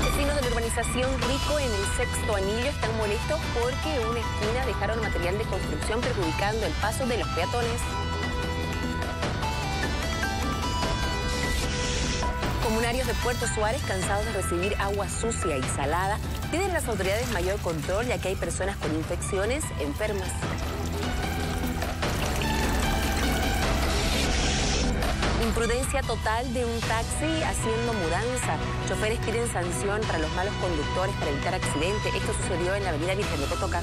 Vecinos de la urbanización Rico en el Sexto Anillo están molestos porque en una esquina dejaron material de construcción perjudicando el paso de los peatones. Comunarios de Puerto Suárez, cansados de recibir agua sucia y salada, piden a las autoridades mayor control ya que hay personas con infecciones enfermas. Imprudencia total de un taxi haciendo mudanza. Choferes piden sanción para los malos conductores para evitar accidentes. Esto sucedió en la avenida Virgen de Cotoca.